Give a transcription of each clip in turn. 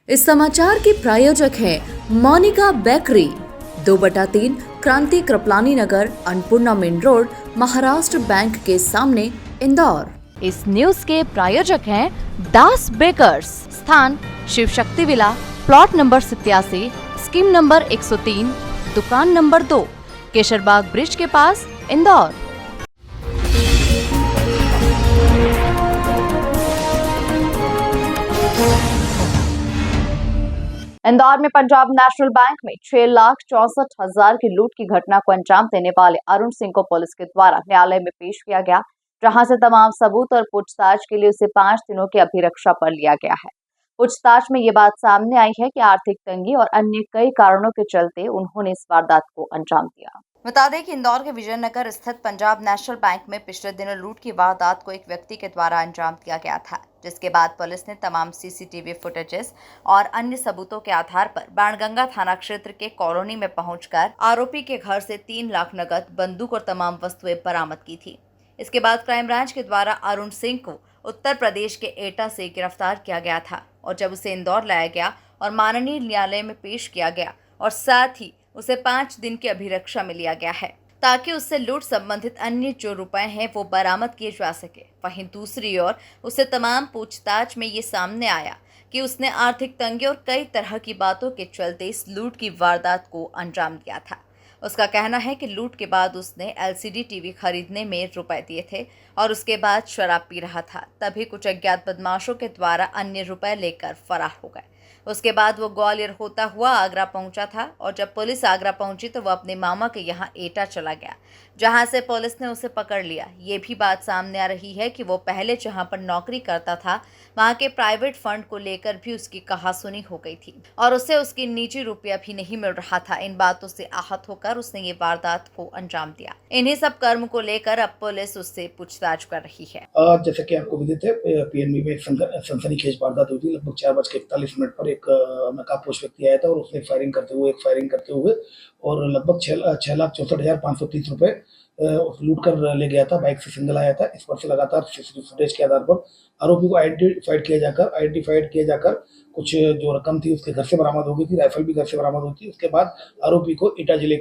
इस समाचार के प्रायोजक हैं Monika bakery, 2/3 Kranti Kripalani Nagar, Annapurna main road, Maharashtra bank के सामने, इंदौर। इस न्यूज के प्रायोजक हैं दास बेकर्स, स्थान Shiv Shakti villa, plot number 87, scheme number 103, दुकान नंबर 2, केशरबाग ब्रिज के पास, इंदौर। इंदौर में पंजाब नेशनल बैंक में 6,64,000 की लूट की घटना को अंजाम देने वाले अरुण सिंह को पुलिस के द्वारा न्यायालय में पेश किया गया, जहां से तमाम सबूत और पूछताछ के लिए उसे 5 दिनों की अभिरक्षा पर लिया गया है। पूछताछ में ये बात सामने आई है कि आर्थिक तंगी और अन्य कई कारणों के चलते उन्होंने इस वारदात को अंजाम दिया। बता दें कि इंदौर के विजयनगर स्थित पंजाब नेशनल बैंक में पिछले दिनों लूट की वारदात को एक व्यक्ति के द्वारा अंजाम दिया गया था, जिसके बाद पुलिस ने तमाम सीसीटीवी फुटेजेस और अन्य सबूतों के आधार पर बाणगंगा थाना क्षेत्र के कॉलोनी में पहुंचकर आरोपी के घर से 3 लाख नकद, बंदूक और तमाम वस्तुएं बरामद की थी। इसके बाद क्राइम ब्रांच के द्वारा अरुण सिंह को उत्तर प्रदेश के एटा से गिरफ्तार किया गया था और जब उसे इंदौर लाया गया और माननीय न्यायालय में पेश किया गया और साथ ही उसे 5 दिन की अभिरक्षा में लिया गया है, ताकि उससे लूट संबंधित अन्य जो रुपए हैं वो बरामद किए जा सके। वहीं दूसरी ओर उसे तमाम पूछताछ में ये सामने आया कि उसने आर्थिक तंगी और कई तरह की बातों के चलते इस लूट की वारदात को अंजाम दिया था। उसका कहना है कि लूट के बाद उसने LCD टीवी खरीदने में रुपए दिए थे और उसके बाद शराब पी रहा था, तभी कुछ अज्ञात बदमाशों के द्वारा अन्य रुपए लेकर फरार हो गए। उसके बाद वो ग्वालियर होता हुआ आगरा पहुंचा था और जब पुलिस आगरा पहुंची तो वो अपने मामा के यहाँ एटा चला गया, जहां से पुलिस ने उसे पकड़ लिया। ये भी बात सामने आ रही है कि वो पहले जहां पर नौकरी करता था वहां के प्राइवेट फंड को लेकर भी उसकी कहासुनी हो गई थी और उसे उसकी निजी रुपया भी नहीं मिल रहा था। इन बातों से आहत होकर उसने ये वारदात को अंजाम दिया। इन्हीं सब कर्म को लेकर अब पुलिस उससे पूछताछ कर रही है। जैसे कि आपको विदित है, PNB में सनसनीखेज वारदात हुई थी। लगभग 4:41 पर एक नकाबपोश व्यक्ति आया था और उसने फायरिंग करते हुए और लगभग 6,64,530 रुपए लूट कर ले गया था। बाइक से सिंगल आया था। इस पर से लगातार सीसीटीवी फुटेज के आधार पर आरोपी को आइडेंटिफाइड किया जाकर कुछ जो रकम थी उसके घर से बरामद हो गई थी। राइफल भी घर से बरामद हुई थी। उसके बाद आरोपी को एटा जिले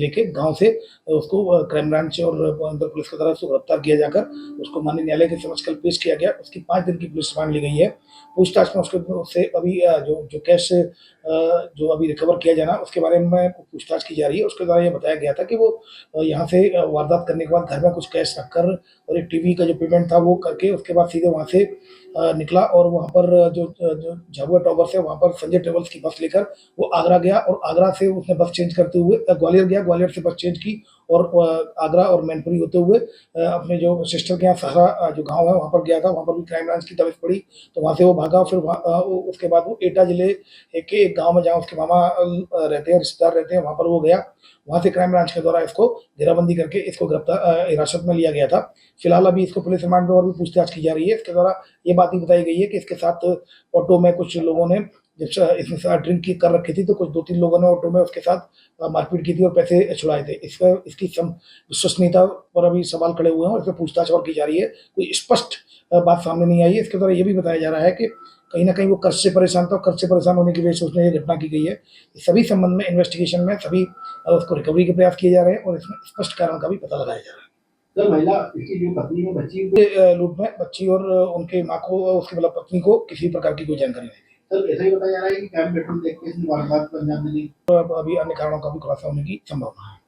के गांव से उसको क्राइम ब्रांच और पुलिस की तरफ से गिरफ्तार किया जाकर उसको माननीय न्यायालय के समक्ष कल पेश किया गया। उसकी 5 दिन की पुलिस रिमांड ली गई है। पूछताछ में उससे अभी जो कैश जो अभी रिकवर किया जाना उसके बारे में पूछताछ की जा रही है। उसके द्वारा ये बताया गया था कि वो यहाँ से वारदात करने के बाद घर में कुछ कैश रखकर और एक टीवी का जो पेमेंट था वो करके उसके बाद सीधे वहाँ से निकला और वहाँ पर जो झाबुआ टॉवर्स है वहाँ पर संजय ट्रेवल्स की बस लेकर वो आगरा गया और आगरा से उसने बस चेंज करते हुए ग्वालियर गया। ग्वालियर से बस चेंज की और आगरा और मैनपुरी होते हुए अपने जो सिस्टर के यहाँ सहरा जो गांव है वहाँ पर गया था। वहाँ पर भी क्राइम ब्रांच की तलाश पड़ी तो वहाँ से वो भागा। फिर उसके बाद वो एटा जिले के एक गाँव में जहाँ उसके मामा रहते हैं, रिश्तेदार रहते हैं, वहाँ पर वो गया। वहाँ से क्राइम ब्रांच के द्वारा इसको घेराबंदी करके इसको गिरफ्तार हिरासत में लिया गया था। फिलहाल अभी इसको पुलिस रिमांड में और भी पूछताछ की जा रही है। इसके द्वारा ये बात भी बताई गई है कि इसके साथ ऑटो में कुछ लोगों ने जब इसने साथ ड्रिंक कर रखी थी तो कुछ 2-3 लोगों ने ऑटो में उसके साथ मारपीट की थी और पैसे छुड़ाए थे। इसकी विश्वसनीयता पर अभी सवाल खड़े हुए हैं और इस पर पूछताछ और की जा रही है। कोई स्पष्ट बात सामने नहीं आई है। इसके द्वारा ये भी बताया जा रहा है कि कहीं ना कहीं वो कर्ज से परेशान था। कर्ज से परेशान होने की वजह से उसने ये घटना की गई है। इस सभी संबंध में इन्वेस्टिगेशन में सभी उसको रिकवरी के प्रयास किए जा रहे हैं और इसमें स्पष्ट कारण का भी पता लगाया जा रहा है। सर, महिला इसकी जो पत्नी में बच्ची लूट में बच्ची और उनके माँ को उसकी मतलब पत्नी को किसी प्रकार की कोई जानकारी नहीं थी। सर, ऐसा ही बताया जा रहा है कि कैम पेट्रोल देख के इसने वारदात को अंजाम देने तो अभी अन्य कारणों का भी खुलासा होने की संभावना है।